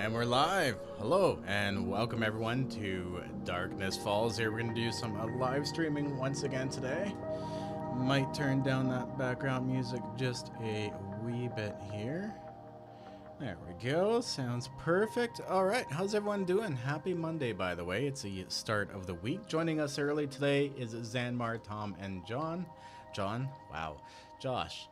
And we're live. Hello and welcome everyone to Darkness Falls. Here we're going to do some live streaming once again today. Might turn down that background music just a wee bit here. There we go. Sounds perfect. All right. How's everyone doing? Happy Monday, by the way. It's the start of the week. Joining us early today is Zanmar, Tom, and John. Wow. Josh.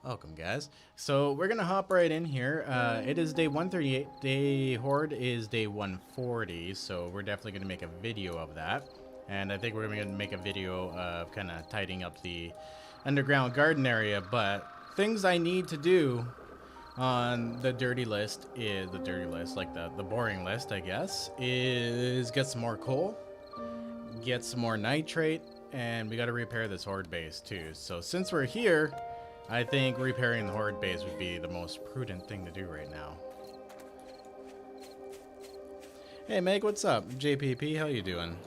Welcome, guys. So we're gonna hop right in here. It is day 138. Day Horde is day 140. So we're definitely gonna make a video of that. And I think we're gonna make a video of kind of tidying up the underground garden area. But things I need to do on the dirty list is like the boring list, I guess, is get some more coal, get some more nitrate, and we got to repair this horde base too. So since we're here, I think repairing the horde base would be the most prudent thing to do right now. Hey Meg, what's up? JPP, how you doing?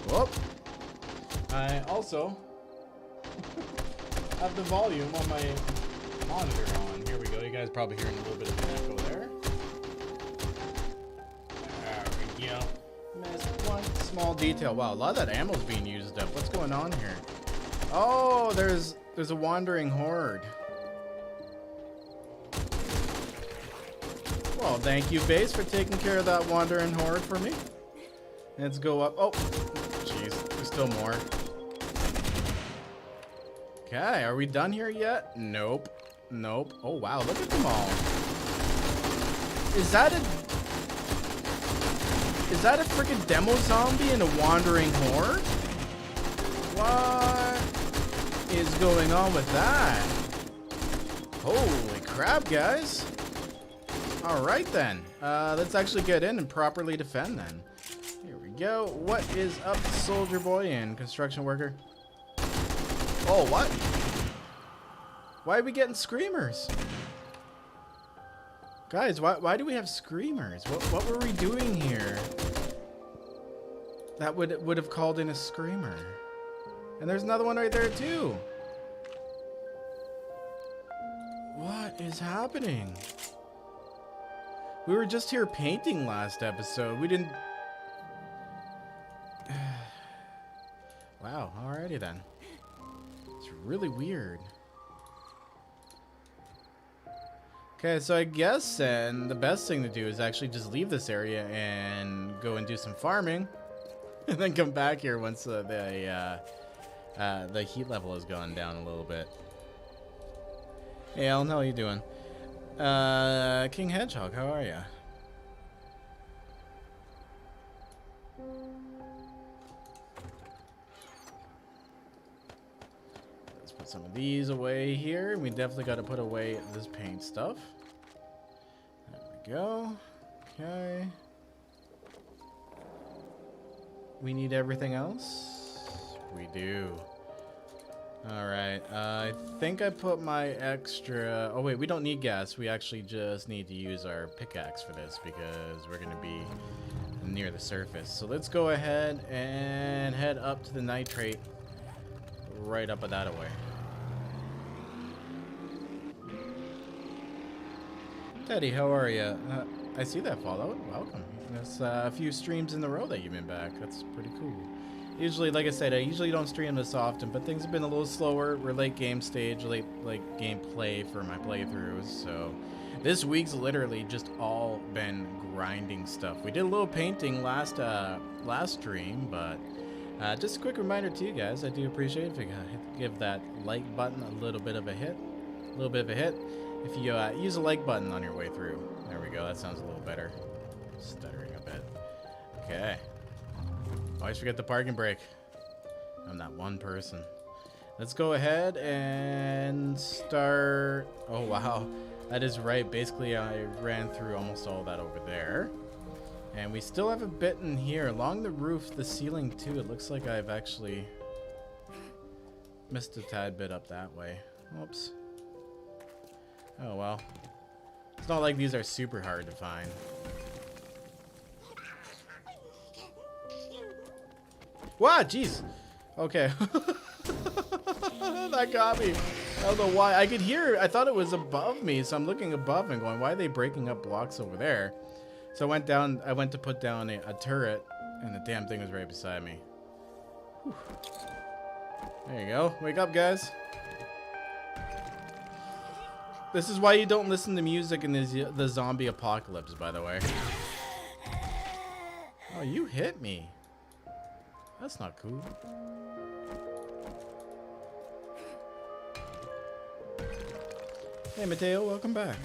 Whoop. I also have the volume on my monitor on. Here we go. You guys probably hearing a little bit of an echo there. There we go. Missed one small detail. Wow, a lot of that ammo's being used up. What's going on here? Oh, there's a wandering horde. Well, thank you, base, for taking care of that wandering horde for me. Let's go up. Oh, jeez, there's still more. Okay, are we done here yet? Nope. Nope. Oh, wow, look at them all. Is that a freaking demo zombie and a wandering horde? What is going on with that? Holy crap, guys. All right, then. Let's actually get in and properly defend, then. Here we go. What is up, soldier boy and construction worker? Oh, what? Why are we getting screamers? Guys, why do we have screamers? What were we doing here? That would have called in a screamer. And there's another one right there too. What is happening? We were just here painting last episode. We didn't... Wow, alrighty then. It's really weird. Okay, so I guess then the best thing to do is actually just leave this area and go and do some farming. And then come back here once the heat level has gone down a little bit. Hey Alan, how are you doing? King Hedgehog, how are ya? Let's put some of these away here. We definitely got to put away this paint stuff. There we go. Okay. We need everything else? We do. Alright, I think I put my extra... Oh wait, we don't need gas. We actually just need to use our pickaxe for this because we're going to be near the surface. So let's go ahead and head up to the nitrate right up that away. Teddy, how are you? I see that follow. Welcome. That's a few streams in a row that you've been back. That's pretty cool. Usually, like I said, I usually don't stream this often, but things have been a little slower. We're late game stage, late gameplay for my playthroughs. So this week's literally just all been grinding stuff. We did a little painting last stream, but just a quick reminder to you guys, I do appreciate it if you give that like button a little bit of a hit. If you use a like button on your way through. There we go. That sounds a little better. Stuttering a bit. Okay. Always forget the parking brake. I'm that one person. Let's go ahead and start. Oh, wow. That is right. Basically, I ran through almost all that over there. And we still have a bit in here. Along the roof, the ceiling, too. It looks like I've actually missed a tad bit up that way. Whoops. Oh, well. It's not like these are super hard to find. Wow, jeez. Okay. That got me. I don't know why. I could hear, I thought it was above me, so I'm looking above and going, why are they breaking up blocks over there? So I went down, I went to put down a turret, and the damn thing was right beside me. Whew. There you go. Wake up, guys. This is why you don't listen to music in the zombie apocalypse, by the way. Oh, you hit me. That's not cool. Hey, Mateo, welcome back.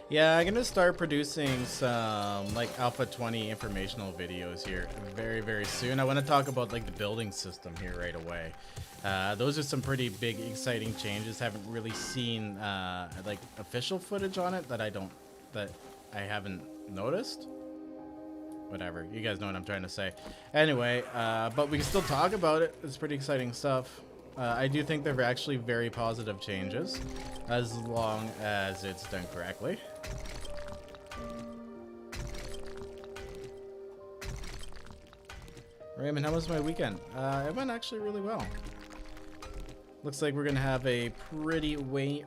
Yeah, I'm gonna start producing some like Alpha 20 informational videos here very, very soon. I want to talk about like the building system here right away. Those are some pretty big, exciting changes. Haven't really seen like official footage on it that I haven't noticed. Whatever, you guys know what I'm trying to say. Anyway, but we can still talk about it. It's pretty exciting stuff. I do think they're actually very positive changes, as long as it's done correctly. Raymond, how was my weekend? It went actually really well. Looks like we're gonna have a pretty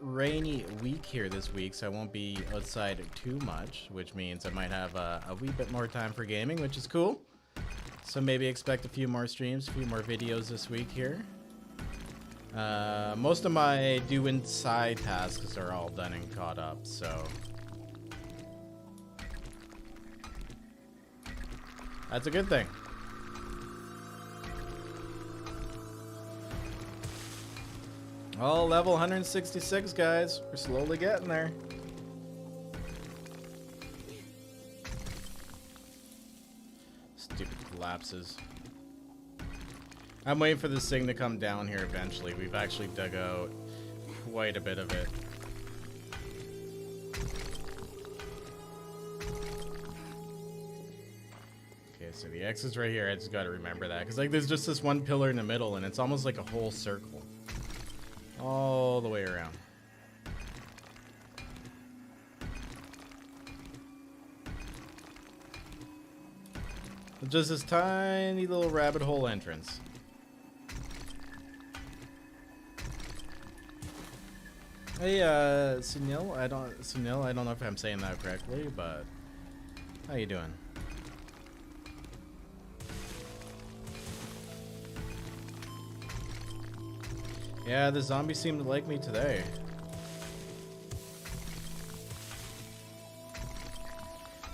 rainy week here this week, so I won't be outside too much, which means I might have a wee bit more time for gaming, which is cool. So maybe expect a few more streams, a few more videos this week here. Most of my do inside tasks are all done and caught up, so that's a good thing. Oh, level 166, guys. We're slowly getting there. Stupid collapses. I'm waiting for this thing to come down here eventually. We've actually dug out quite a bit of it. Okay, so the X is right here. I just gotta remember that. Because like there's just this one pillar in the middle and it's almost like a whole circle. All the way around. Just this tiny little rabbit hole entrance. Hey, Sunil, I don't know if I'm saying that correctly, but how you doing? Yeah, the zombies seem to like me today.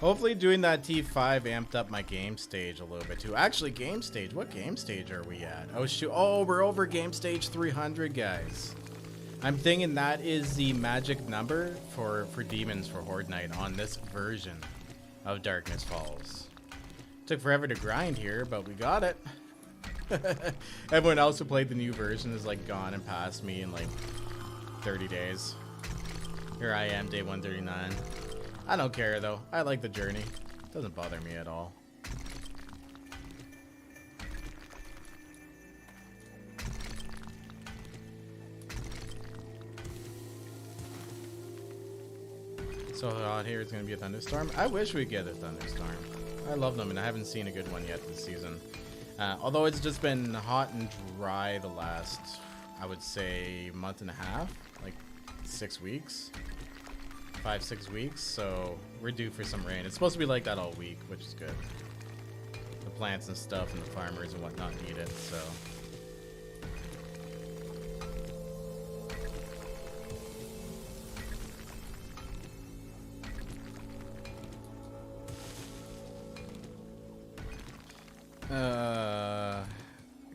Hopefully doing that T5 amped up my game stage a little bit too. Actually, game stage, what game stage are we at? Oh shoot, oh, we're over game stage 300, guys. I'm thinking that is the magic number for demons for Horde Night on this version of Darkness Falls. Took forever to grind here, but we got it. Everyone else who played the new version is like gone and past me in like 30 days. Here I am, day 139. I don't care though. I like the journey. It doesn't bother me at all. So out here it's gonna be a thunderstorm. I wish we'd get a thunderstorm. I love them and I haven't seen a good one yet this season. Although it's just been hot and dry the last, I would say, month and a half, like 6 weeks, 5-6 weeks. So we're due for some rain. It's supposed to be like that all week, which is good. The plants and stuff and the farmers and whatnot need it. So.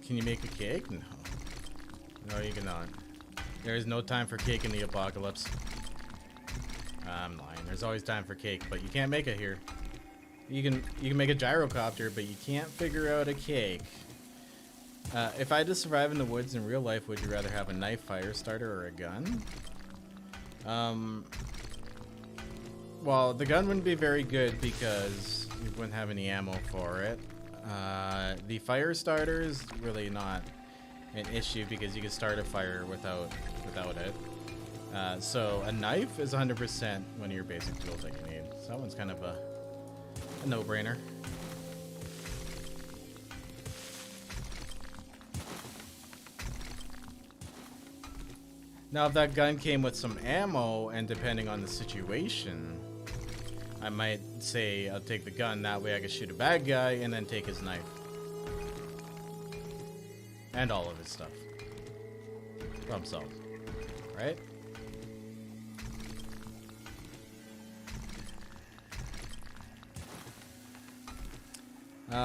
Can you make a cake? No. No, you cannot. There is no time for cake in the apocalypse. I'm lying. There's always time for cake, but you can't make it here. You can make a gyrocopter, but you can't figure out a cake. If I had to survive in the woods in real life, would you rather have a knife, fire starter, or a gun? Well, the gun wouldn't be very good because you wouldn't have any ammo for it. The fire starter is really not an issue because you can start a fire without it. So a knife is 100% one of your basic tools that you need. So that one's kind of a no-brainer. Now, if that gun came with some ammo, and depending on the situation, I might say I'll take the gun, that way I can shoot a bad guy and then take his knife. And all of his stuff. Problem solved. Right?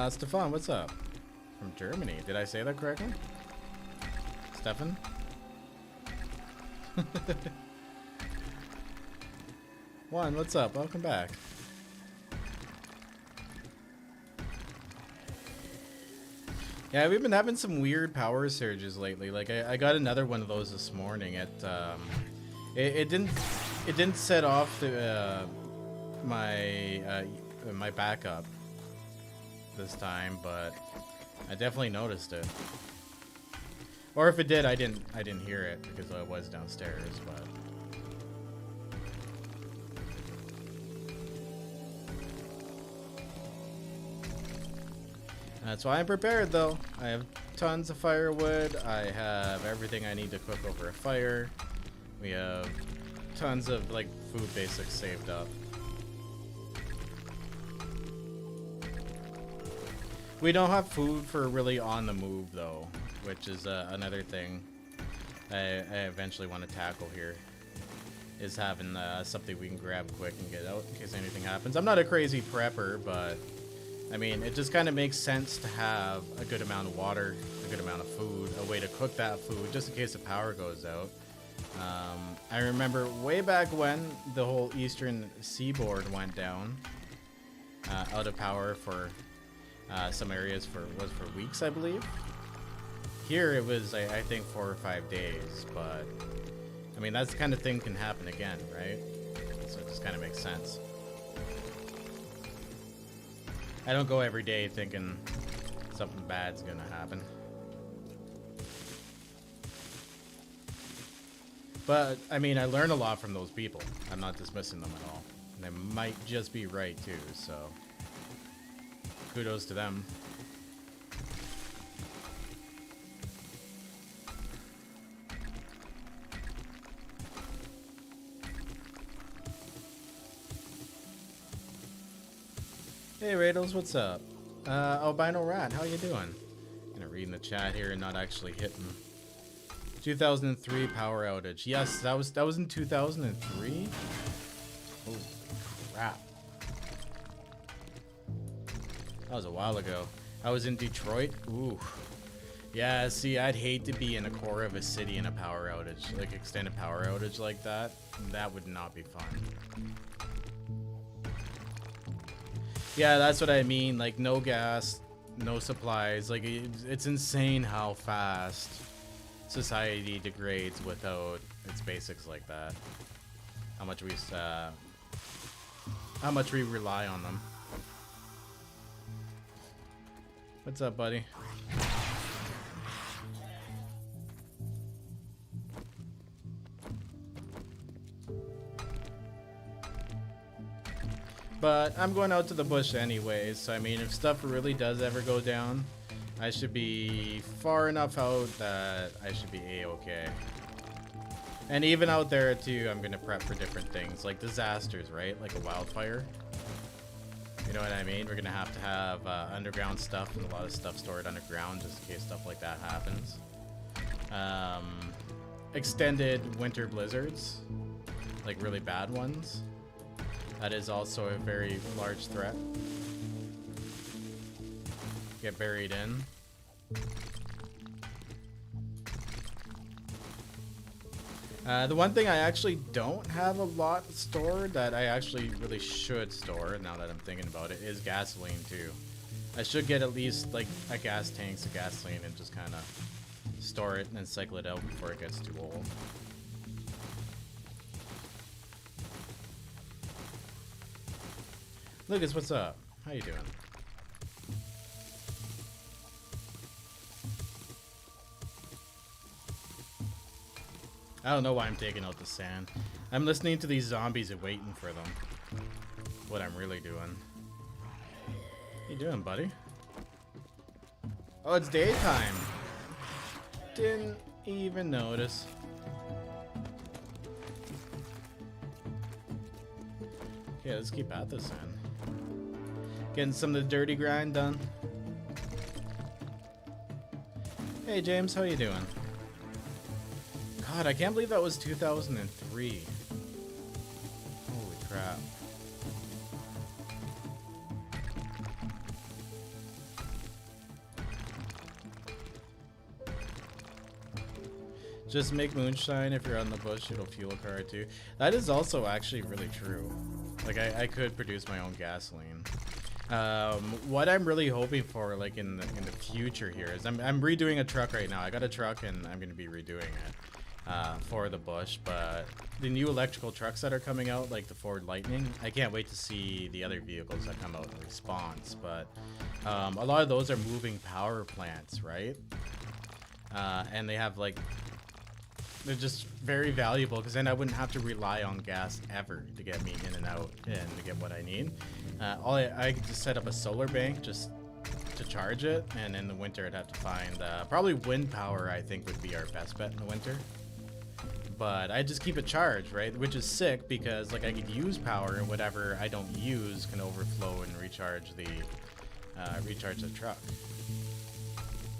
Stefan, what's up? From Germany. Did I say that correctly? Stefan? Juan, what's up? Welcome back. Yeah, we've been having some weird power surges lately. Like I got another one of those this morning. It didn't set off the my backup this time, but I definitely noticed it. Or if it did, I didn't hear it because I was downstairs, but. That's why I'm prepared, though. I have tons of firewood. I have everything I need to cook over a fire. We have tons of like food basics saved up. We don't have food for really on the move, though, which is another thing I eventually want to tackle here. Is having something we can grab quick and get out in case anything happens. I'm not a crazy prepper, but I mean, it just kind of makes sense to have a good amount of water, a good amount of food, a way to cook that food, just in case the power goes out. I remember way back when the whole eastern seaboard went down, out of power for some areas for weeks, I believe. Here it was, I think, 4 or 5 days, but I mean, that's the kind of thing can happen again, right? So it just kind of makes sense. I don't go every day thinking something bad's gonna happen. But, I mean, I learn a lot from those people. I'm not dismissing them at all. And they might just be right, too, so kudos to them. Hey Radles, what's up? Albino Rat, how you doing? I'm gonna read in the chat here and not actually hitting. 2003 power outage. Yes, that was in 2003. Holy crap! That was a while ago. I was in Detroit. Ooh. Yeah, see, I'd hate to be in the core of a city in a power outage, like extended power outage like that. That would not be fun. Yeah, that's what I mean. Like, no gas, no supplies. Like, it's insane how fast society degrades without its basics like that. How much we rely on them. What's up, buddy? But I'm going out to the bush anyways, so I mean, if stuff really does ever go down, I should be far enough out that I should be a-okay. And even out there too, I'm gonna prep for different things, like disasters, right? Like a wildfire. You know what I mean? We're gonna have underground stuff and a lot of stuff stored underground just in case stuff like that happens. Extended winter blizzards, like really bad ones. That is also a very large threat. Get buried in. The one thing I actually don't have a lot stored that I actually really should store, now that I'm thinking about it, is gasoline too. I should get at least like a gas tank of gasoline and just kind of store it and then cycle it out before it gets too old. Lucas, what's up? How you doing? I don't know why I'm taking out the sand. I'm listening to these zombies and waiting for them. What I'm really doing. How you doing, buddy? Oh, it's daytime. Didn't even notice. Yeah, let's keep at this then. Getting some of the dirty grind done. Hey James, how you doing? God, I can't believe that was 2003. Holy crap. Just make moonshine. If you're on the bush, it'll fuel a car too. That is also actually really true. Like I could produce my own gasoline. What I'm really hoping for, like in the future here, is I'm redoing a truck right now. I got a truck and I'm gonna be redoing it for the bush. But the new electrical trucks that are coming out, like the Ford Lightning, I can't wait to see the other vehicles that come out in response. But a lot of those are moving power plants, right? And they have like, they're just very valuable because then I wouldn't have to rely on gas ever to get me in and out and to get what I need. I just set up a solar bank just to charge it, and in the winter I'd have to find probably wind power. I think would be our best bet in the winter. But I just keep it charged, right? Which is sick because like I could use power and whatever I don't use can overflow and recharge the truck.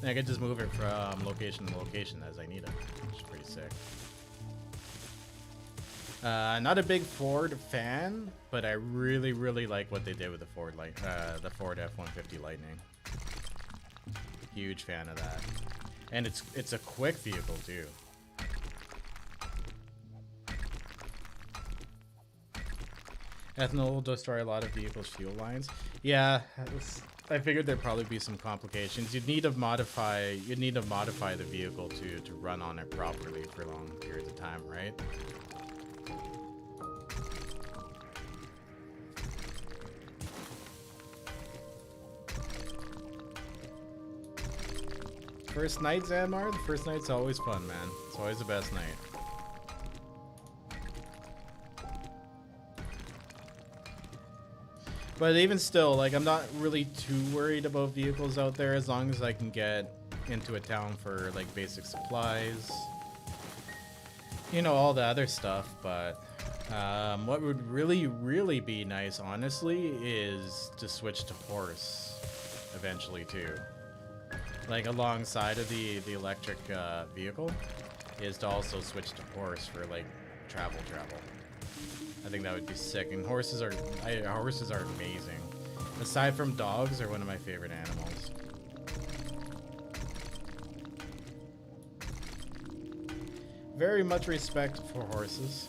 And I could just move it from location to location as I need it, which is pretty sick. Not a big Ford fan, but I really like what they did with the Ford F-150 Lightning. Huge fan of that, and it's a quick vehicle too. Ethanol will destroy a lot of vehicles' fuel lines. Yeah, I figured there'd probably be some complications. You'd need to modify the vehicle to run on it properly for long periods of time, right? First night, Zanmar? The first night's always fun, man. It's always the best night. But even still, like, I'm not really too worried about vehicles out there as long as I can get into a town for, like, basic supplies. You know, all the other stuff, but what would really be nice, honestly, is to switch to horse eventually, too. Like, alongside of the electric vehicle, is to also switch to horse for, like, travel. I think that would be sick. And horses are amazing. Aside from dogs, they're one of my favorite animals. Very much respect for horses.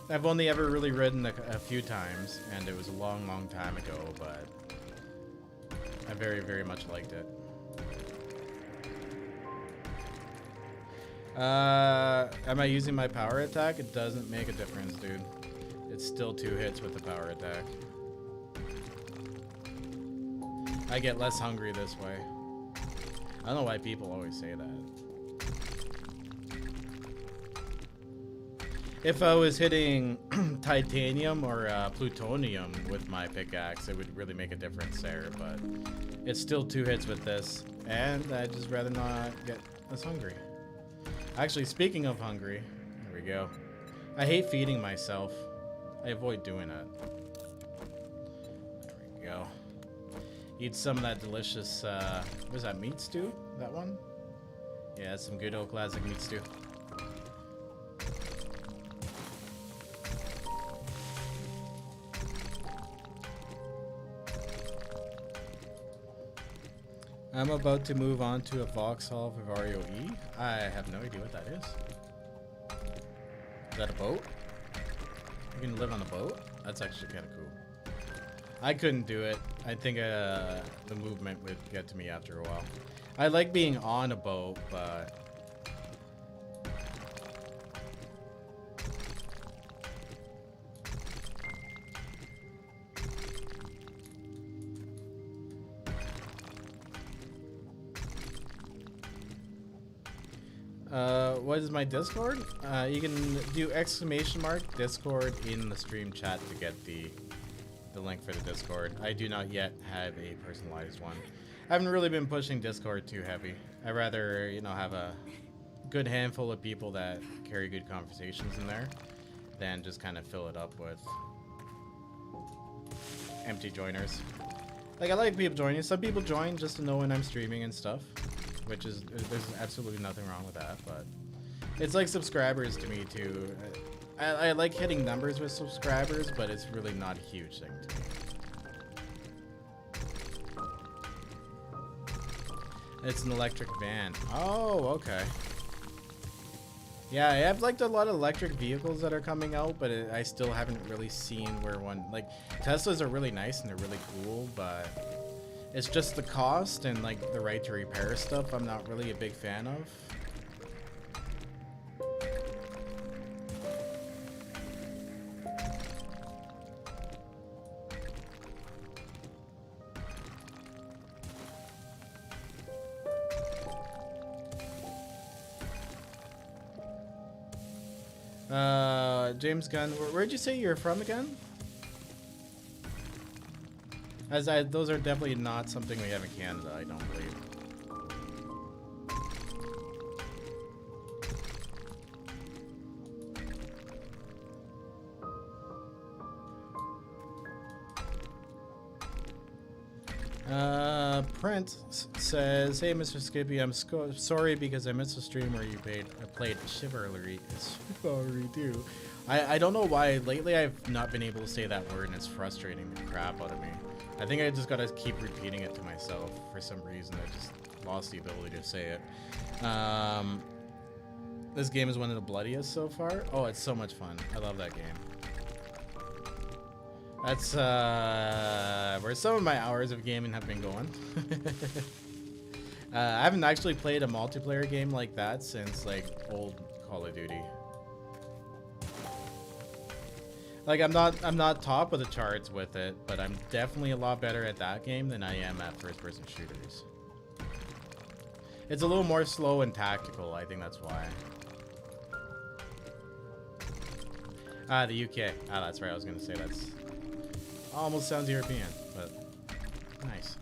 I've only ever really ridden a few times, and it was a long time ago, but I very much liked it. Am I using my power attack? It doesn't make a difference, dude. It's still 2 hits with the power attack. I get less hungry this way. I don't know why people always say that. If I was hitting titanium or plutonium with my pickaxe, it would really make a difference there, but it's still 2 hits with this, and I'd just rather not get as hungry. Actually, speaking of hungry, there we go. I hate feeding myself. I avoid doing it. There we go. Eat some of that delicious, what is that, meat stew? That one? Yeah, some good old classic meat stew. I'm about to move on to a Vauxhall Vivario E. I have no idea what that is. Is that a boat? You can live on a boat? That's actually kind of cool. I couldn't do it. I think the movement would get to me after a while. I like being on a boat, but... what is my Discord? You can do ! Discord in the stream chat to get the link for the Discord. I do not yet have a personalized one. I haven't really been pushing Discord too heavy. I'd rather, you know, have a good handful of people that carry good conversations in there than just kind of fill it up with empty joiners. Like, I like people joining. Some people join just to know when I'm streaming and stuff, which is, there's absolutely nothing wrong with that, but it's like subscribers to me too. I like hitting numbers with subscribers, but it's really not a huge thing to me. It's an electric van. Oh, okay. Yeah, I have like a lot of electric vehicles that are coming out, but I still haven't really seen where one, like, Teslas are really nice and they're really cool, but it's just the cost and like the right to repair stuff I'm not really a big fan of. James Gunn, where'd you say you're from again? Those are definitely not something we have in Canada, I don't believe. Print says, "Hey, Mr. Skippy, I'm sorry because I missed a stream where you played Chivalry too. I don't know why. Lately, I've not been able to say that word, and it's frustrating the crap out of me. I think I just gotta keep repeating it to myself for some reason. I just lost the ability to say it. This game is one of the bloodiest so far. Oh, it's so much fun. I love that game. That's where some of my hours of gaming have been going. I haven't actually played a multiplayer game like that since like old Call of Duty. Like I'm not top of the charts with it, but I'm definitely a lot better at that game than I am at first-person shooters. It's a little more slow and tactical. I think that's why. The UK. That's right. I was gonna say that's. Almost sounds European, but nice.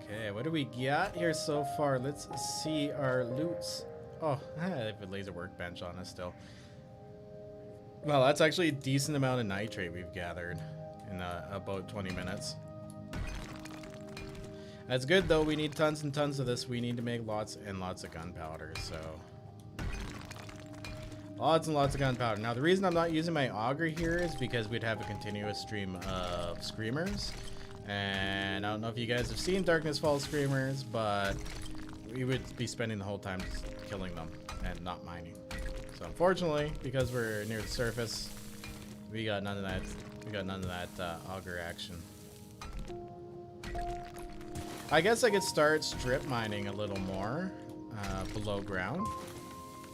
Okay, what do we got here so far? Let's see our loots. Oh, I have a laser workbench on us still. Well, that's actually a decent amount of nitrate we've gathered in about 20 minutes. That's good though. We need tons and tons of this. We need to make lots and lots of gunpowder, so. Lots and lots of gunpowder. Now, the reason I'm not using my auger here is because we'd have a continuous stream of screamers. And I don't know if you guys have seen Darkness Falls screamers, but we would be spending the whole time just killing them and not mining. So unfortunately, because we're near the surface, we got none of that. We got none of that auger action. I guess I could start strip mining a little more below ground.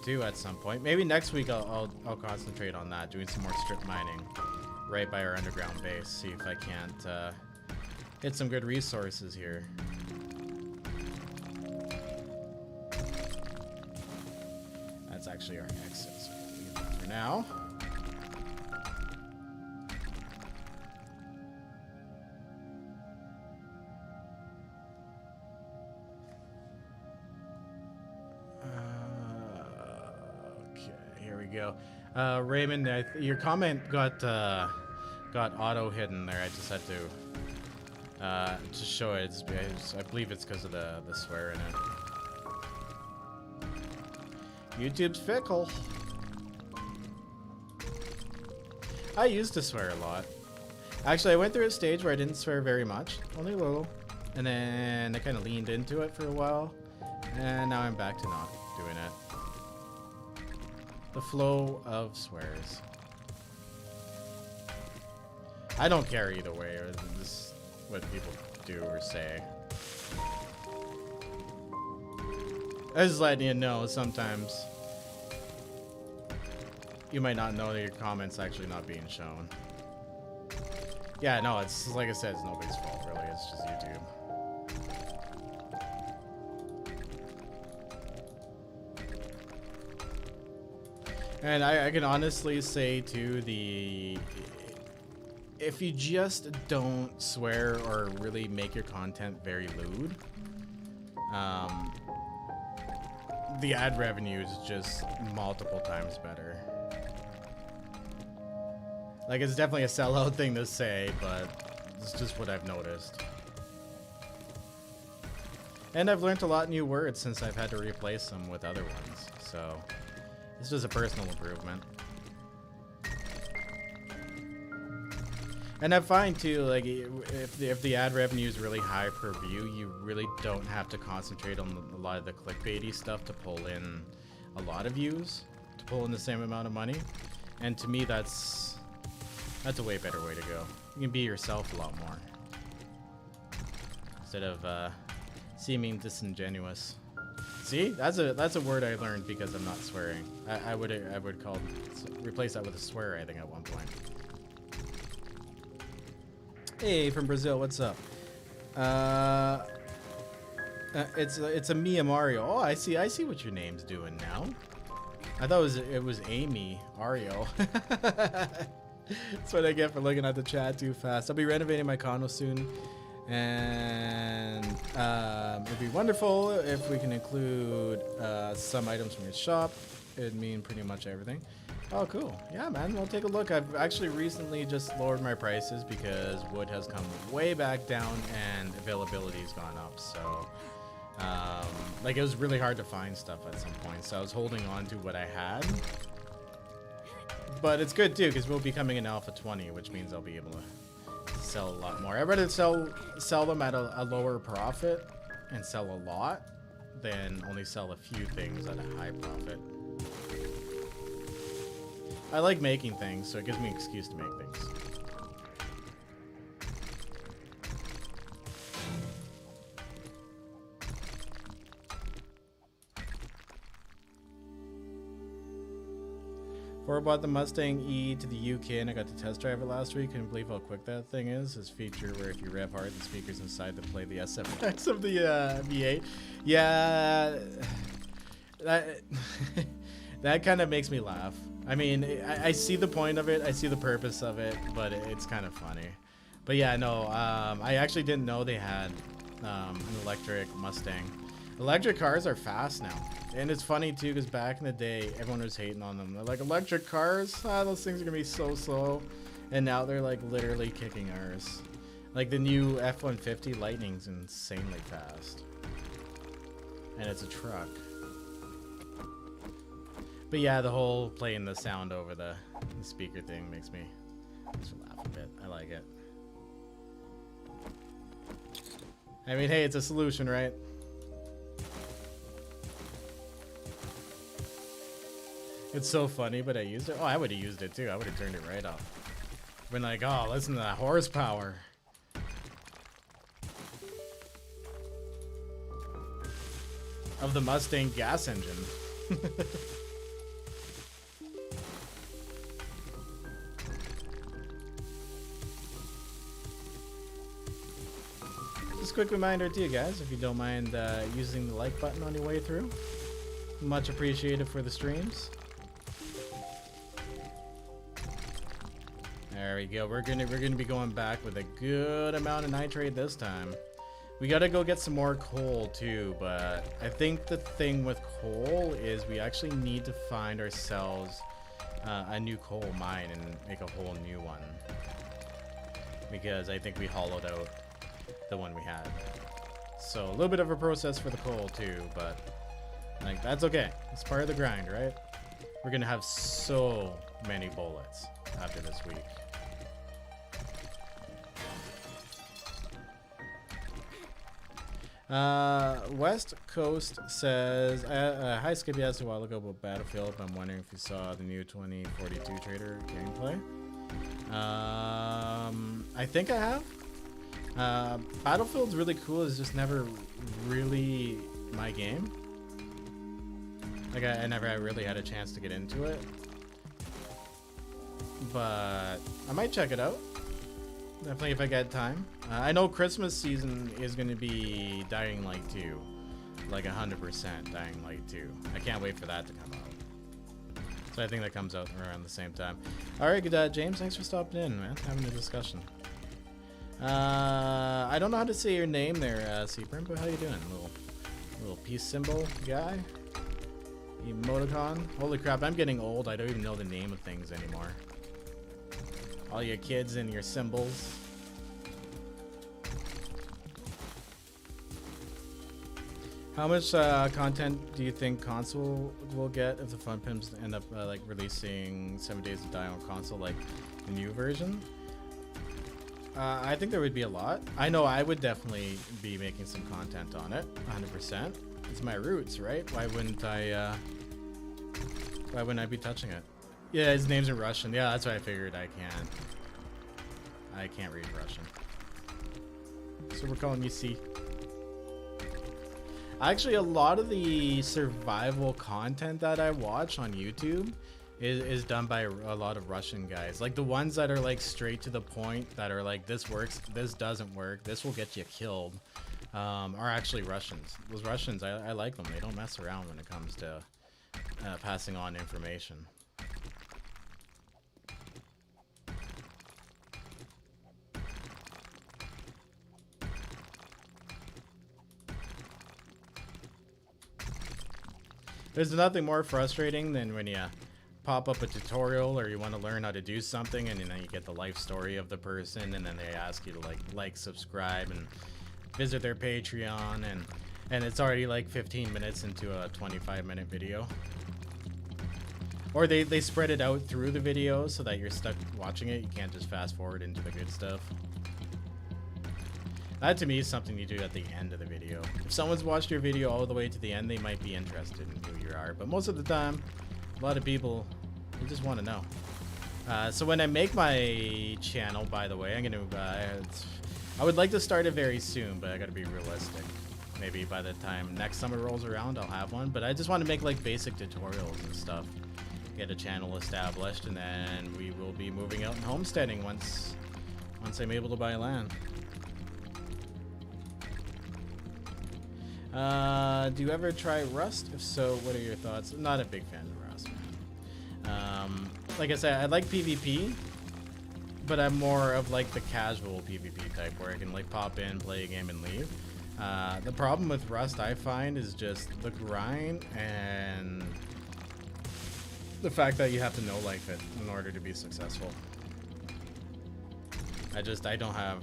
At some point. Maybe next week I'll concentrate on that, doing some more strip mining right by our underground base, see if I can't hit some good resources here. That's actually our exit, so we'll leave that for now. Go. Raymond, your comment got auto hidden there. I just had to just show it. I believe it's because of the swear in it. YouTube's fickle. I used to swear a lot. Actually, I went through a stage where I didn't swear very much, only a little, and then I kind of leaned into it for a while, and now I'm back to not doing it. The flow of swears. I don't care either way, or this is what people do or say. I just letting you know sometimes you might not know that your comment's actually not being shown. Yeah, no, it's like I said, it's nobody's fault really, it's just YouTube. And I can honestly say too, if you just don't swear or really make your content very lewd, the ad revenue is just multiple times better. Like, it's definitely a sellout thing to say, but it's just what I've noticed. And I've learned a lot of new words since I've had to replace them with other ones. So, it's just a personal improvement. And I find too, like, if the ad revenue is really high per view, you really don't have to concentrate on a lot of the clickbaity stuff to pull in a lot of views, to pull in the same amount of money. And to me, that's a way better way to go. You can be yourself a lot more instead of seeming disingenuous. See, that's a word I learned because I'm not swearing. I would replace that with a swear, I think, at one point. Hey, from Brazil, what's up? It's a Mia Mario. Oh, I see what your name's doing now. I thought it was Amy Ario. That's what I get for looking at the chat too fast. I'll be renovating my condo soon, and it'd be wonderful if we can include some items from your shop. It'd mean pretty much everything. Oh, cool. Yeah, man, we'll take a look. I've actually recently just lowered my prices because wood has come way back down and availability's gone up. So, like, it was really hard to find stuff at some point. So I was holding on to what I had. But it's good too, because we'll be coming in Alpha 20, which means I'll be able to sell a lot more. I'd rather sell them at a lower profit and sell a lot than only sell a few things at a high profit. I like making things, so it gives me an excuse to make things. Before I bought the Mustang E to the UK and I got to test drive it last week, couldn't believe how quick that thing is. This feature where if you rev hard, the speakers inside to play the SFX of the V8. Yeah, that kind of makes me laugh. I mean, I see the point of it, I see the purpose of it, but it's kind of funny. But yeah, no, I actually didn't know they had an electric Mustang. Electric cars are fast now. And it's funny too, because back in the day, everyone was hating on them. They're like, electric cars? Ah, those things are gonna be so slow. And now they're like literally kicking ours. Like the new F-150 Lightning's insanely fast. And it's a truck. But yeah, the whole playing the sound over the speaker thing makes me laugh a bit. I like it. I mean, hey, it's a solution, right? It's so funny, but I used it. Oh, I would have used it too. I would have turned it right off. Been like, oh, listen to that horsepower. Of the Mustang gas engine. Just a quick reminder to you guys, if you don't mind using the like button on your way through. Much appreciated for the streams. There we go. We're gonna be going back with a good amount of nitrate this time. We gotta go get some more coal too, but I think the thing with coal is we actually need to find ourselves a new coal mine and make a whole new one. Because I think we hollowed out the one we had. So a little bit of a process for the coal too, but like that's okay. It's part of the grind, right? We're gonna have so many bullets after this week. West Coast says, hi Skippy, asked a while ago about Battlefield. I'm wondering if you saw the new 2042 Trader gameplay. I think I have. Battlefield's really cool. It's just never really my game. Like I never really had a chance to get into it. But I might check it out. Definitely if I get time. I know Christmas season is going to be Dying Light 2. Like 100% Dying Light 2. I can't wait for that to come out. So I think that comes out around the same time. Alright, good, James, thanks for stopping in, man. Having a discussion. I don't know how to say your name there, Seaprim, but how you doing? Little peace symbol guy? Emoticon. Holy crap, I'm getting old. I don't even know the name of things anymore. All your kids and your symbols. How much content do you think console will get if the Fun Pimps end up like releasing 7 Days to Die on console, like the new version? I think there would be a lot. I know I would definitely be making some content on it, 100%. It's my roots, right? Why wouldn't I be touching it? Yeah, his name's in Russian. Yeah, that's what I figured. I can't read Russian. So we're calling you C. Actually, a lot of the survival content that I watch on YouTube is done by a lot of Russian guys. Like the ones that are like straight to the point, that are like, this works, this doesn't work, this will get you killed, are actually Russians. Those Russians, I like them. They don't mess around when it comes to passing on information. There's nothing more frustrating than when you pop up a tutorial or you want to learn how to do something, and then you get the life story of the person, and then they ask you to like, subscribe, and visit their Patreon, and it's already like 15 minutes into a 25-minute video. Or they spread it out through the video so that you're stuck watching it. You can't just fast forward into the good stuff. That to me is something you do at the end of the video. If someone's watched your video all the way to the end, they might be interested in who you are. But most of the time, a lot of people, they just want to know. So when I make my channel, by the way, I'm gonna, I would like to start it very soon, but I gotta be realistic. Maybe by the time next summer rolls around, I'll have one. But I just want to make like basic tutorials and stuff. Get a channel established, and then we will be moving out and homesteading once I'm able to buy land. Do you ever try Rust? If so, what are your thoughts? I'm not a big fan of Rust, man. Like I said, I like PvP, but I'm more of like the casual PvP type where I can like pop in, play a game, and leave. The problem with Rust, I find, is just the grind and the fact that you have to no-life it in order to be successful. I don't have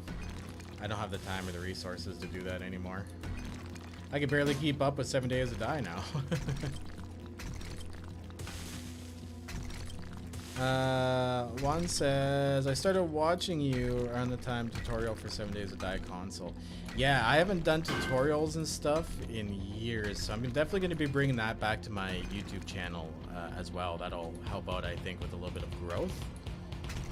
the time or the resources to do that anymore. I can barely keep up with 7 Days to Die now. One says, I started watching you around the time tutorial for 7 Days to Die console. Yeah, I haven't done tutorials and stuff in years, so I'm definitely going to be bringing that back to my YouTube channel as well. That'll help out, I think, with a little bit of growth.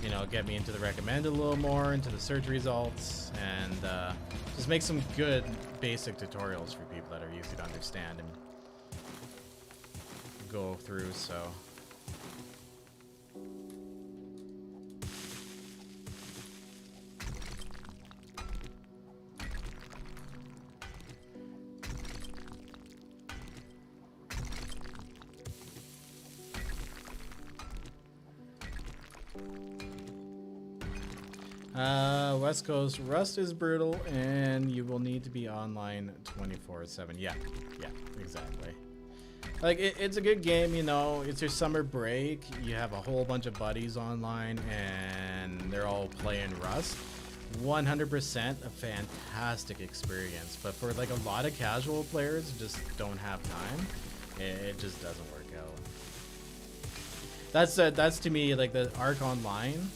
You know, get me into the recommended a little more, into the search results, and just make some good basic tutorials for people that are easy to understand and go through, so. West Coast, Rust is brutal, and you will need to be online 24/7. Yeah, exactly. Like, it's a good game, you know, it's your summer break, you have a whole bunch of buddies online, and they're all playing Rust. 100% a fantastic experience, but for like a lot of casual players who just don't have time, it just doesn't work out. That's to me, like, the Arc Online,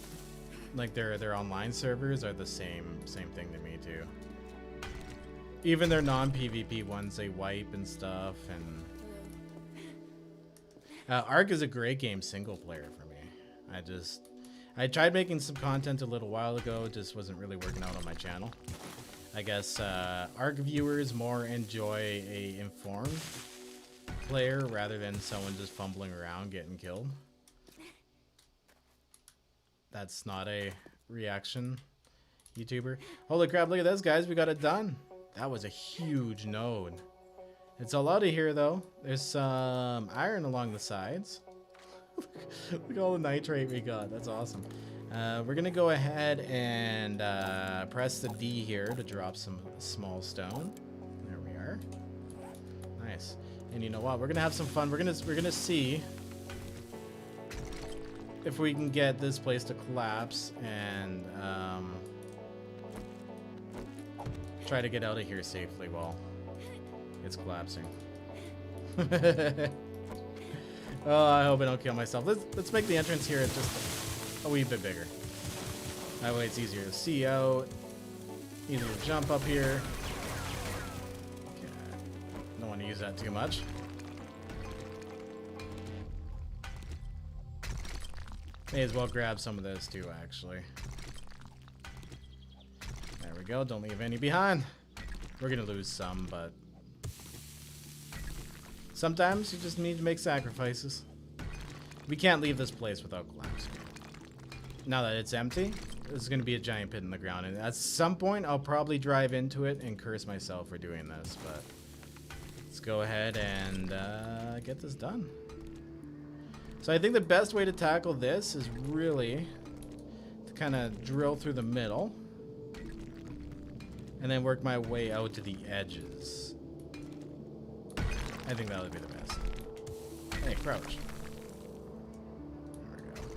like their online servers are the same thing to me too. Even their non-PvP ones, they wipe and stuff, and Arc is a great game single player for me. I tried making some content a little while ago, it just wasn't really working out on my channel. I guess Arc viewers more enjoy a informed player rather than someone just fumbling around getting killed. That's not a reaction, YouTuber. Holy crap, look at this, guys. We got it done. That was a huge node. It's all out of here, though. There's some iron along the sides. Look at all the nitrate we got. That's awesome. We're going to go ahead and press the D here to drop some small stone. There we are. Nice. And you know what? We're gonna have some fun. We're gonna see if we can get this place to collapse and try to get out of here safely while it's collapsing. Oh, I hope I don't kill myself. Let's make the entrance here just a wee bit bigger. That way it's easier to see out, easier to jump up here. Okay. Don't want to use that too much. May as well grab some of this too, actually. There we go. Don't leave any behind. We're gonna lose some, but sometimes you just need to make sacrifices. We can't leave this place without collapsing. Now that it's empty, there's gonna be a giant pit in the ground, and at some point I'll probably drive into it and curse myself for doing this, but let's go ahead and get this done. So I think the best way to tackle this is really to kind of drill through the middle and then work my way out to the edges. I think that would be the best. Hey, crouch. There we go.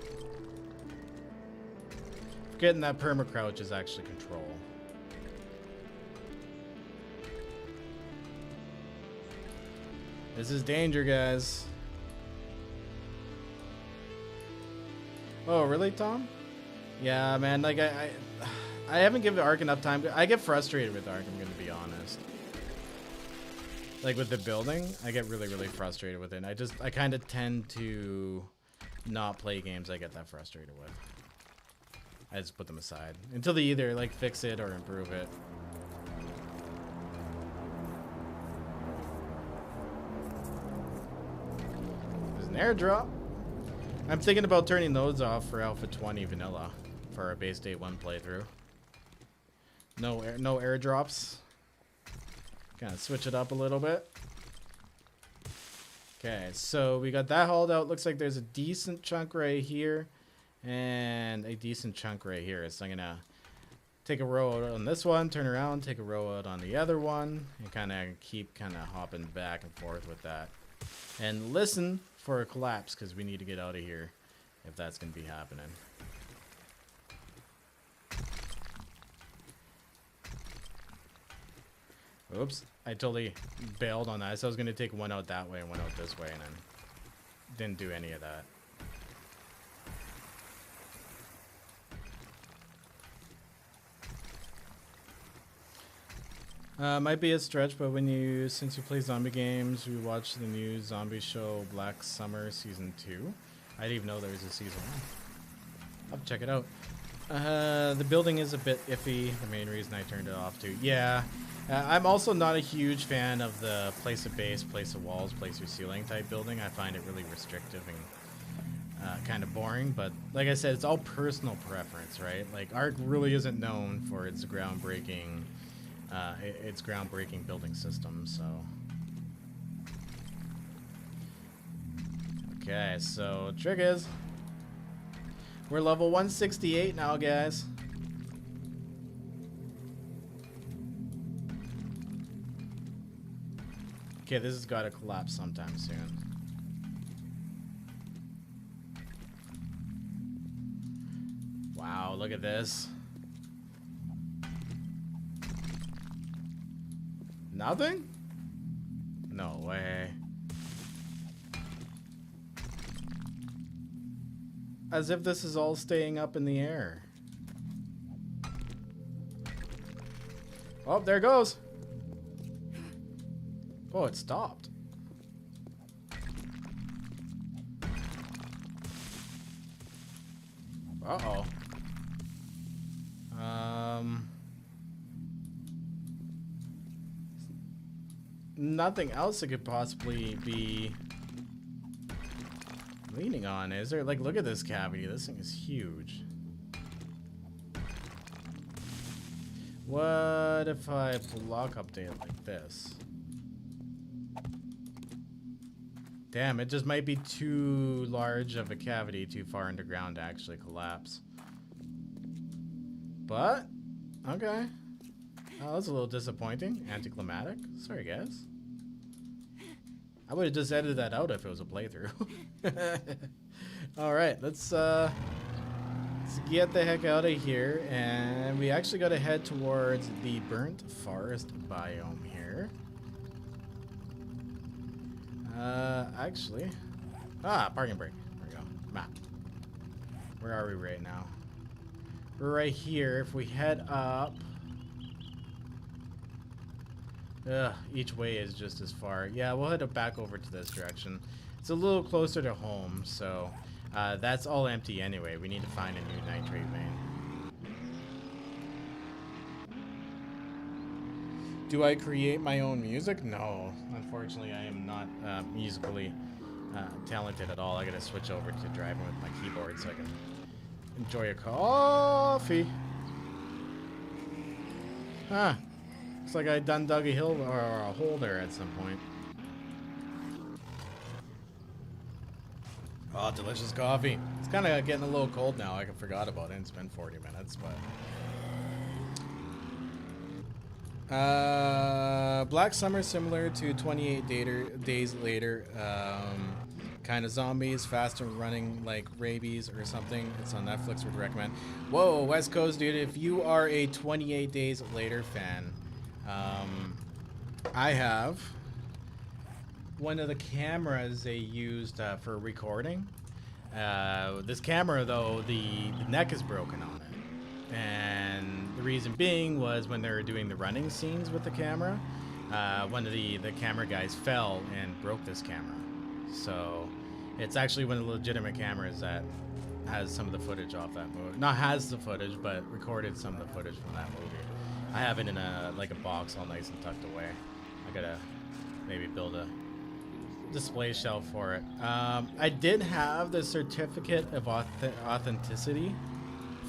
Forgetting that perma crouch is actually control. This is danger, guys. Oh, really, Tom? Yeah, man, like I haven't given Ark enough time. I get frustrated with Ark, I'm gonna be honest. Like with the building, I get really, really frustrated with it. I kind of tend to not play games I get that frustrated with. I just put them aside until they either like fix it or improve it. There's an airdrop. I'm thinking about turning those off for Alpha 20 Vanilla for our base day 1 playthrough. No airdrops. Kind of switch it up a little bit. Okay, so we got that hauled out. Looks like there's a decent chunk right here and a decent chunk right here. So I'm gonna take a row out on this one, turn around, take a row out on the other one, and kind of keep hopping back and forth with that. And listen for a collapse, because we need to get out of here if that's going to be happening. Oops, I totally bailed on that. So I was going to take one out that way and one out this way, and then didn't do any of that. Might be a stretch, but since you play zombie games, we watched the new zombie show Black Summer Season 2. I didn't even know there was a Season 1. I'll check it out. The building is a bit iffy. The main reason I turned it off too. Yeah, I'm also not a huge fan of the place a base, place a walls, place your ceiling type building. I find it really restrictive and kind of boring. But like I said, it's all personal preference, right? Like Ark really isn't known for its groundbreaking building system, so. Okay, so trick is, we're level 168 now, guys. Okay, this has got to collapse sometime soon. Wow, look at this. Nothing? No way. As if this is all staying up in the air. Oh, there it goes. Oh, it stopped. Uh-oh. Nothing else it could possibly be leaning on, is there? Like, look at this cavity. This thing is huge. What if I block update it like this? Damn, it just might be too large of a cavity, too far underground to actually collapse. But, okay. Oh, that's a little disappointing. Anticlimactic. Sorry, guys. I would have just edited that out if it was a playthrough. All right, let's get the heck out of here, and we actually got to head towards the burnt forest biome here. Actually, parking brake. There we go. Map. Where are we right now? We're right here. If we head up, each way is just as far. Yeah, we'll head back over to this direction. It's a little closer to home, so that's all empty anyway. We need to find a new nitrate vein. Do I create my own music? No, unfortunately, I am not musically talented at all. I gotta switch over to driving with my keyboard so I can enjoy a coffee. Looks like I done dug a hill or a hole there at some point. Oh, delicious coffee. It's kind of getting a little cold now. I forgot about it. It's been 40 minutes, but Black Summer, similar to 28 Days Later. Kind of zombies, fast and running like rabies or something. It's on Netflix, would recommend. Whoa, West Coast dude, if you are a 28 Days Later fan, I have one of the cameras they used for recording. This camera though, the neck is broken on it, and the reason being was when they were doing the running scenes with the camera, one of the camera guys fell and broke this camera. So it's actually one of the legitimate cameras that has some of the footage off that movie. Not has the footage, but recorded some of the footage from that movie. I have it in a box all nice and tucked away. I gotta maybe build a display shelf for it. I did have the certificate of authenticity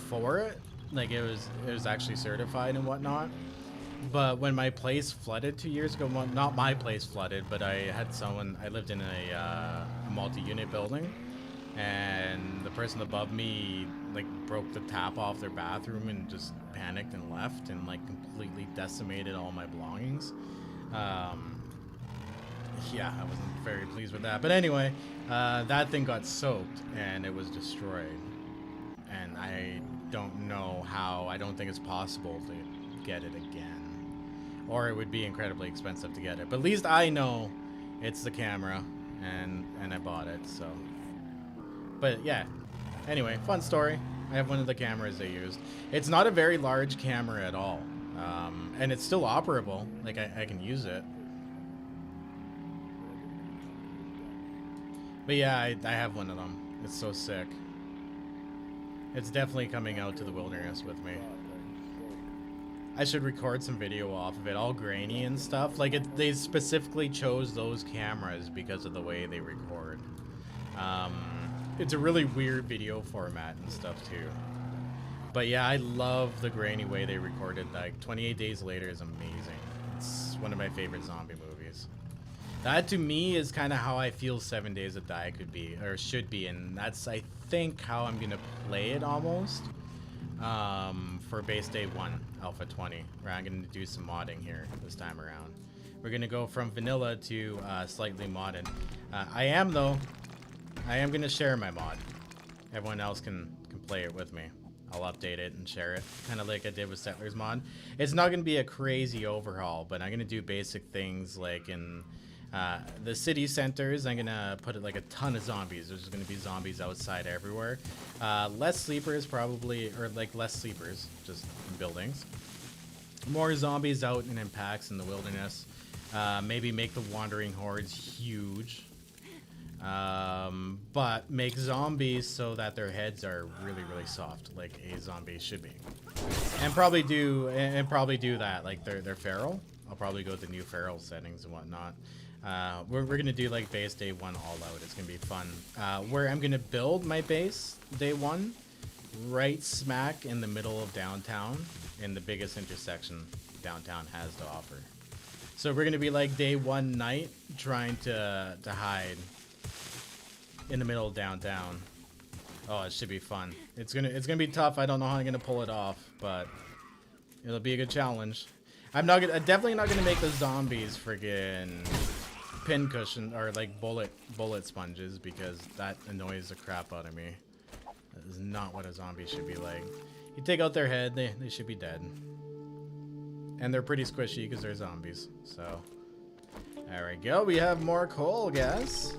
for it. Like it was actually certified and whatnot. But when my place flooded 2 years ago, well, not my place flooded, but I lived in a multi-unit building, and the person above me like broke the tap off their bathroom and just panicked and left and like completely decimated all my belongings. Yeah, I wasn't very pleased with that. But anyway, that thing got soaked and it was destroyed. And I don't know how. I don't think it's possible to get it again. Or it would be incredibly expensive to get it. But at least I know it's the camera, and I bought it, so. But yeah, anyway, fun story. I have one of the cameras they used. It's not a very large camera at all. And it's still operable. Like, I can use it. But yeah, I have one of them. It's so sick. It's definitely coming out to the wilderness with me. I should record some video off of it, all grainy and stuff. Like, they specifically chose those cameras because of the way they record. It's a really weird video format and stuff, too. But yeah, I love the grainy way they recorded. Like, 28 Days Later is amazing. It's one of my favorite zombie movies. That, to me, is kind of how I feel 7 Days to Die could be, or should be. And that's, I think, how I'm going to play it, almost. For base day 1, Alpha 20, where I'm going to do some modding here this time around. We're going to go from vanilla to slightly modded. I am going to share my mod. Everyone else can play it with me. I'll update it and share it, kind of like I did with Settlers Mod. It's not going to be a crazy overhaul, but I'm going to do basic things like in the city centers. I'm going to put like a ton of zombies. There's going to be zombies outside everywhere. Less sleepers probably, or like less sleepers, just in buildings. More zombies out and in packs in the wilderness. Maybe make the wandering hordes huge. But make zombies so that their heads are really, really soft, like a zombie should be. And probably do that, like they're feral. I'll probably go with the new feral settings and whatnot. We're gonna do like base day 1 all out. It's gonna be fun. Where I'm gonna build my base day 1, right smack in the middle of downtown, in the biggest intersection downtown has to offer. So we're gonna be like day 1 night trying to hide in the middle of downtown. Oh, it should be fun. It's gonna be tough. I don't know how I'm gonna pull it off, but it'll be a good challenge. I'm definitely not gonna make the zombies friggin' pin cushion or like bullet sponges because that annoys the crap out of me. That is not what a zombie should be like. You take out their head, they should be dead. And they're pretty squishy because they're zombies. So there we go. We have more coal, guys.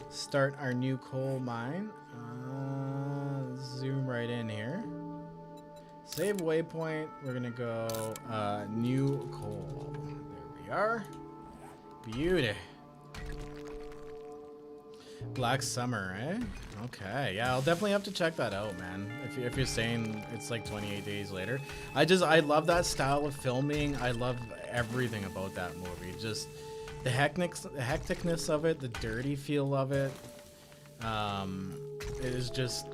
Start our new coal mine. Zoom right in here. Save waypoint. We're gonna go new coal. There we are. Beauty. Black Summer, eh? Okay, yeah, I'll definitely have to check that out, man. If you're saying it's like 28 days later, I love that style of filming. I love everything about that movie. Just the hecticness of it, the dirty feel of it. It is just,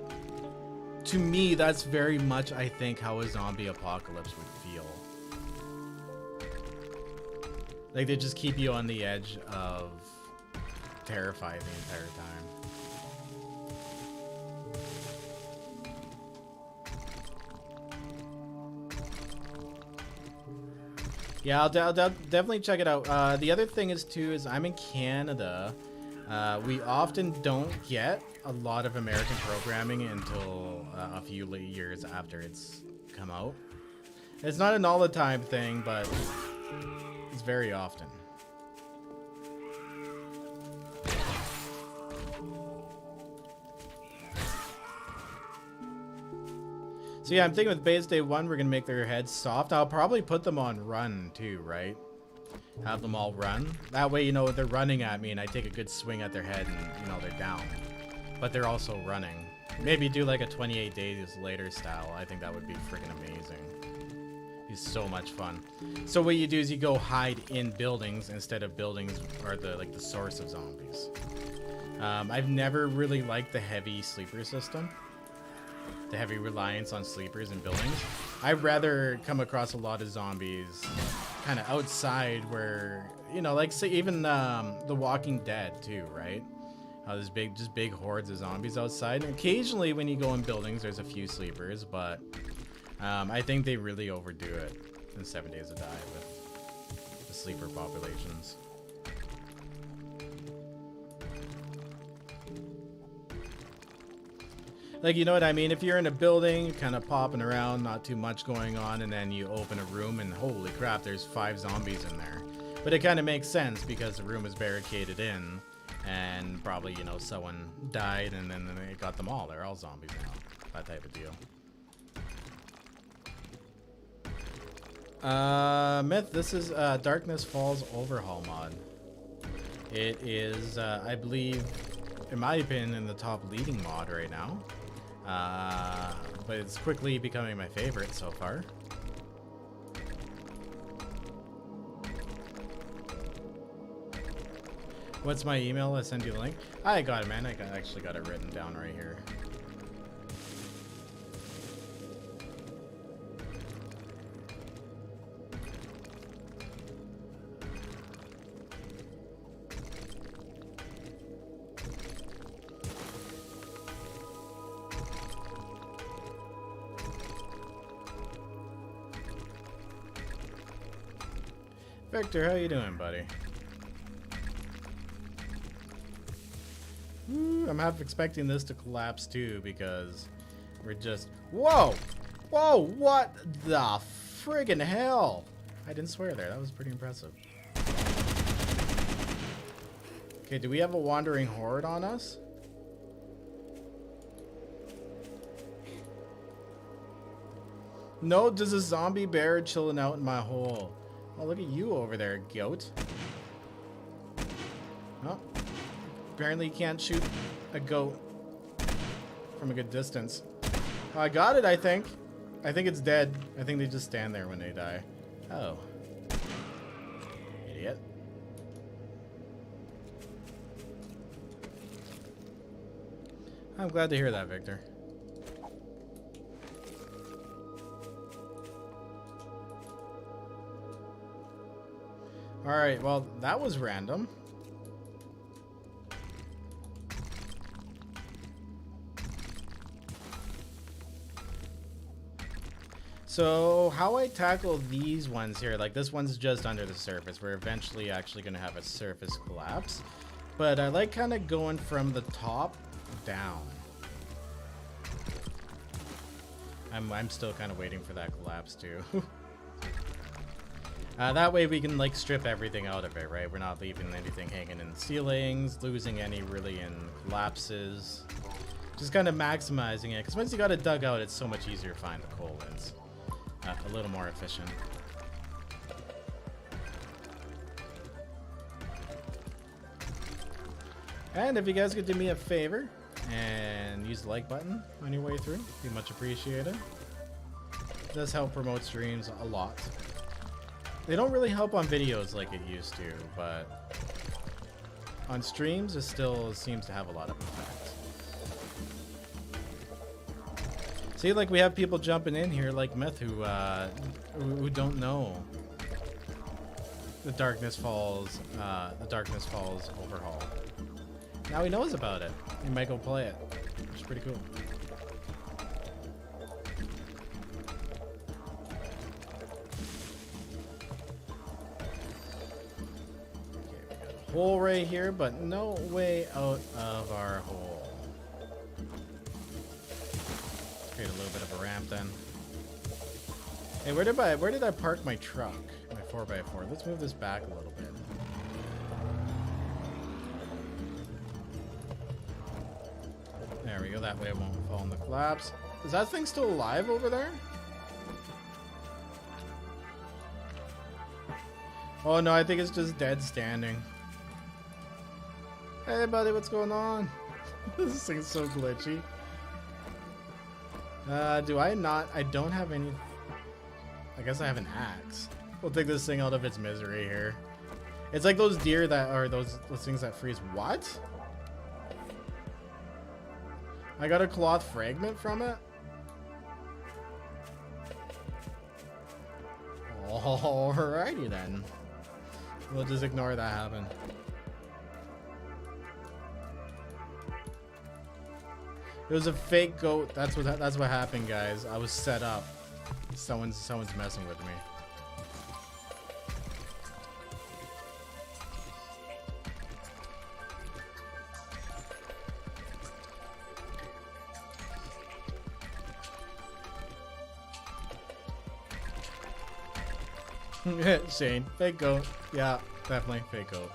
to me, that's very much, I think, how a zombie apocalypse would feel. Like, they just keep you on the edge of terrified the entire time. Yeah, I'll definitely check it out. The other thing is, too, is I'm in Canada. We often don't get a lot of American programming until a few years after it's come out. It's not an all-the-time thing, but it's very often. So yeah, I'm thinking with base day 1, we're gonna make their heads soft. I'll probably put them on run too, right? Have them all run. That way, you know, they're running at me and I take a good swing at their head and, you know, they're down. But they're also running. Maybe do like a 28 days later style. I think that would be freaking amazing. It's so much fun. So what you do is you go hide in buildings instead of buildings are the source of zombies. I've never really liked the heavy sleeper system. The heavy reliance on sleepers and buildings. I'd rather come across a lot of zombies kind of outside where, you know, like say even The Walking Dead too, right? There's big hordes of zombies outside. And occasionally when you go in buildings, there's a few sleepers, but I think they really overdo it in 7 Days to Die with the sleeper populations. Like, you know what I mean? If you're in a building, kind of popping around, not too much going on, and then you open a room and holy crap, there's 5 zombies in there. But it kind of makes sense because the room is barricaded in and probably, you know, someone died and then they got them all. They're all zombies now. That type of deal. Myth, this is Darkness Falls Overhaul mod. It is, I believe, in my opinion, in the top leading mod right now. But it's quickly becoming my favorite so far. What's my email? I'll send you the link. I got it, man. I actually got it written down right here. Victor, how you doing, buddy? I'm half expecting this to collapse too because we're just... Whoa! Whoa, what the friggin' hell? I didn't swear there. That was pretty impressive. Okay, do we have a wandering horde on us? No, there's a zombie bear chilling out in my hole. Oh, look at you over there, goat. Oh, apparently you can't shoot a goat from a good distance. Oh, I got it, I think. I think it's dead. I think they just stand there when they die. Oh. Idiot. I'm glad to hear that, Victor. Alright, well, that was random. So how I tackle these ones here, like this one's just under the surface. We're eventually actually going to have a surface collapse. But I like kind of going from the top down. I'm still kind of waiting for that collapse too. That way we can like strip everything out of it, right? We're not leaving anything hanging in the ceilings, losing any really in collapses. Just kind of maximizing it, because once you got it dug out, it's so much easier to find the coal ins. A little more efficient. And if you guys could do me a favor and use the like button on your way through, be much appreciated. It does help promote streams a lot. They don't really help on videos like it used to, but on streams it still seems to have a lot of effect. See, like we have people jumping in here like Myth who don't know the Darkness Falls overhaul. Now he knows about it. He might go play it, which is pretty cool. Okay, we got a hole right here, but no way out of our hole. Let's create a little bit of a ramp then. Hey, where did I park my truck? My 4x4. Let's move this back a little bit. There we go, that way it won't fall in the collapse. Is that thing still alive over there? Oh no, I think it's just dead standing. Hey buddy, what's going on? This thing's so glitchy. Do I not? I don't have any... I guess I have an axe. We'll take this thing out of its misery here. It's like those deer that are those things that freeze. What? I got a cloth fragment from it? Alrighty then. We'll just ignore that happen. It was a fake goat. That's what happened, guys. I was set up. Someone's messing with me. Shane, fake goat. Yeah, definitely fake goat.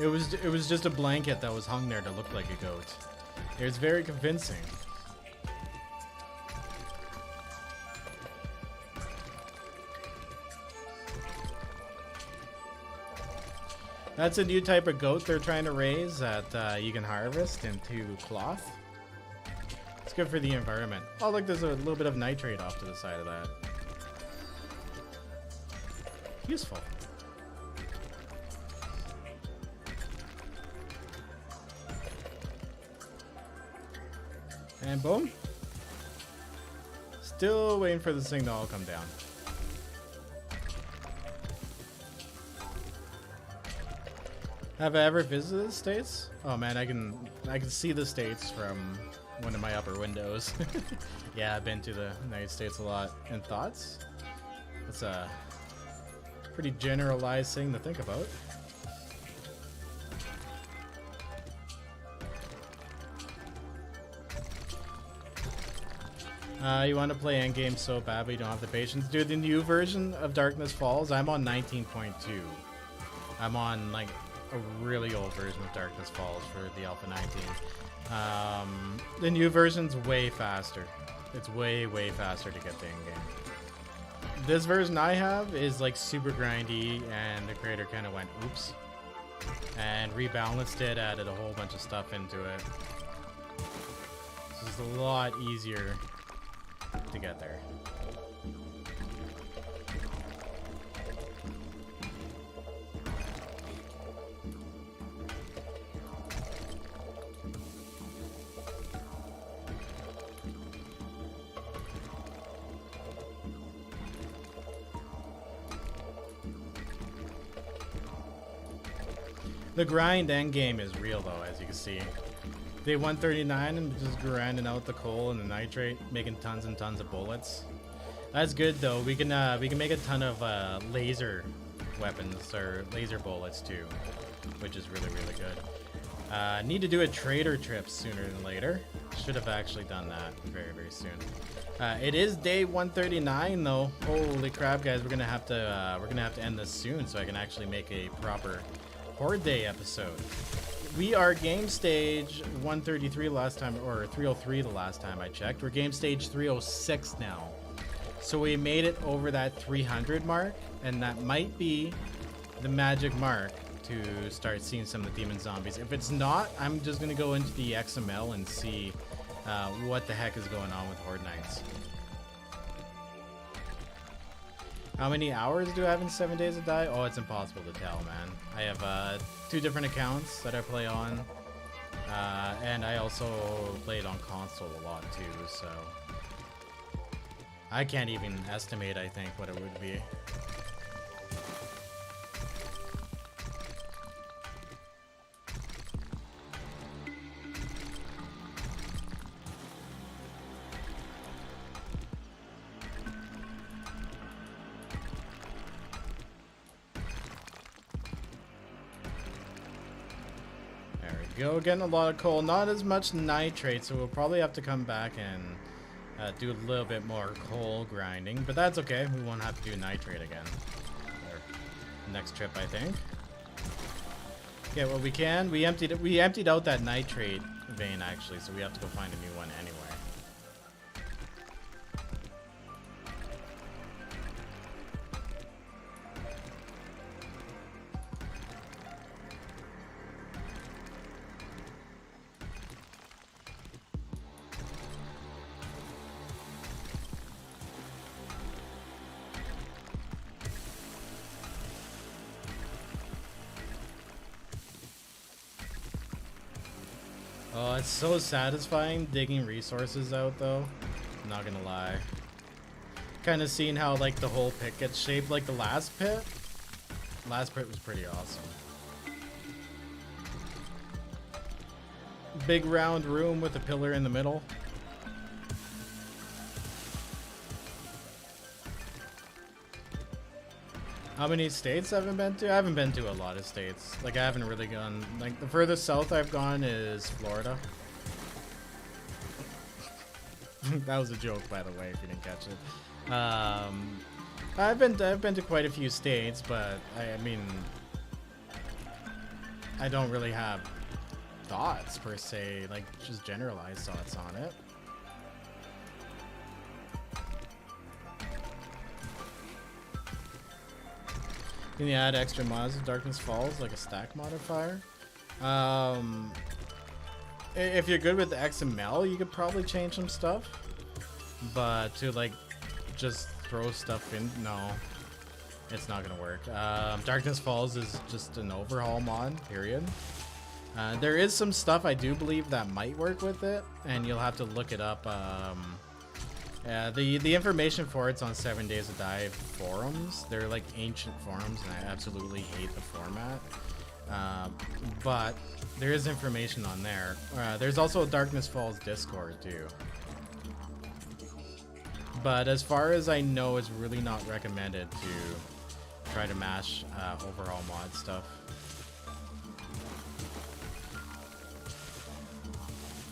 It was just a blanket that was hung there to look like a goat. It was very convincing. That's a new type of goat they're trying to raise that you can harvest into cloth. It's good for the environment. Oh, look, there's a little bit of nitrate off to the side of that. Useful. And boom. Still waiting for this thing to all come down. Have I ever visited the States? Oh man, I can see the States from one of my upper windows. Yeah, I've been to the United States a lot. And thoughts? It's a pretty generalized thing to think about. You want to play endgame so bad but you don't have the patience? Dude, the new version of Darkness Falls, I'm on 19.2. I'm on like a really old version of Darkness Falls for the Alpha 19. The new version's way faster. It's way faster to get the endgame. This version I have is like super grindy, and the creator kind of went oops and rebalanced it, added a whole bunch of stuff into it. This is a lot easier to get there. The grind end game is real though, as you can see. Day 139 and just grinding out the coal and the nitrate, making tons and tons of bullets. That's good though. We can make a ton of laser weapons or laser bullets too, which is really good. Need to do a trader trip sooner than later. Should have actually done that very soon. It is day 139 though. Holy crap, guys! We're gonna have to end this soon so I can actually make a proper Horde Day episode. We are game stage 133 last time, or 303 the last time I checked. We're game stage 306 now. So we made it over that 300 mark, and that might be the magic mark to start seeing some of the demon zombies. If it's not, I'm just gonna go into the XML and see what the heck is going on with Horde Nights. How many hours do I have in 7 Days to Die? Oh, it's impossible to tell, man. I have 2 different accounts that I play on, and I also played on console a lot too, so I can't even estimate, I think, what it would be. Go, getting a lot of coal, not as much nitrate, so we'll probably have to come back and do a little bit more coal grinding, but that's okay. We won't have to do nitrate again. Or next trip, I think. Yeah, well, we can. We emptied out that nitrate vein actually, so we have to go find a new one anyway. Oh, it's so satisfying digging resources out though. I'm not gonna lie. Kind of seeing how like the whole pit gets shaped like the last pit. Last pit was pretty awesome. Big round room with a pillar in the middle. How many states haven't been to? I haven't been to a lot of states. Like I haven't really gone, like the furthest south I've gone is Florida. That was a joke, by the way, if you didn't catch it. I've been to quite a few states, but I mean, I don't really have thoughts per se, like just generalized thoughts on it. Can you add extra mods to Darkness Falls, like a stack modifier? If you're good with XML, you could probably change some stuff. But to like just throw stuff in, no, it's not gonna work. Darkness Falls is just an overhaul mod, period. There is some stuff I do believe that might work with it, and you'll have to look it up. The information for it's on 7 Days to Die forums. They're like ancient forums, and I absolutely hate the format. But there is information on there. There's also a Darkness Falls Discord too. But as far as I know, it's really not recommended to try to mash overall mod stuff.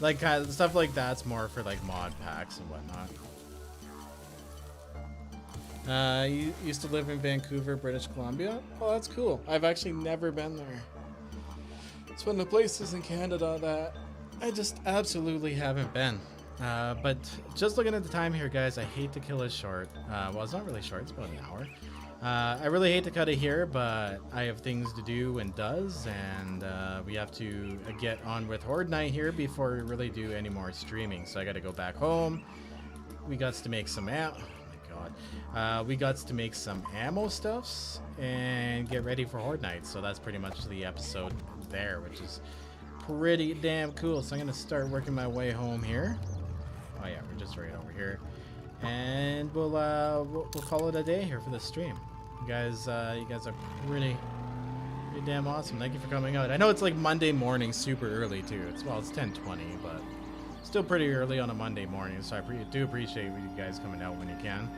Like stuff like that's more for like mod packs and whatnot. You used to live in Vancouver, British Columbia? Oh, that's cool. I've actually never been there. It's one of the places in Canada that I just absolutely haven't been. But just looking at the time here, guys, I hate to kill it short. Well, it's not really short, it's about an hour. I really hate to cut it here, but I have things to do and and we have to get on with Horde Night here before we really do any more streaming. So I got to go back home. We got to make some ammo. Oh my god. We got to make some ammo stuffs and get ready for Horde Night. So that's pretty much the episode there, which is pretty damn cool. So I'm gonna start working my way home here. Oh yeah, we're just right over here. And we'll call it a day here for the stream. You guys are pretty pretty damn awesome. Thank you for coming out. I know it's like Monday morning, super early too. It's 10:20, but still pretty early on a Monday morning. So I do appreciate you guys coming out when you can.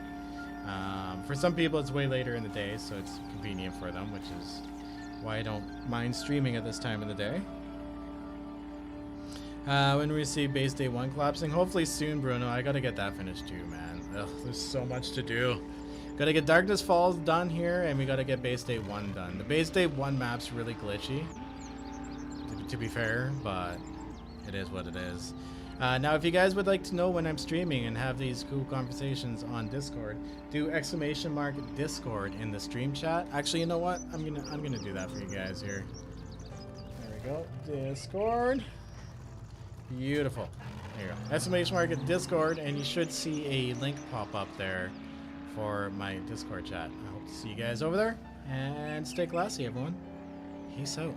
For some people, it's way later in the day, so it's convenient for them, which is why I don't mind streaming at this time of the day. When we see Base Day 1 collapsing, hopefully soon, Bruno. I gotta get that finished too, man. Ugh, there's so much to do. Gotta get Darkness Falls done here, and we gotta get Base Day 1 done. The Base Day 1 map's really glitchy, to be fair, but it is what it is. Now, if you guys would like to know when I'm streaming and have these cool conversations on Discord, do !Discord in the stream chat. Actually, you know what? I'm gonna do that for you guys here. There we go. Discord. Beautiful. There you go. !Discord, and you should see a link pop up there for my Discord chat. I hope to see you guys over there, and stay classy, everyone. Peace out.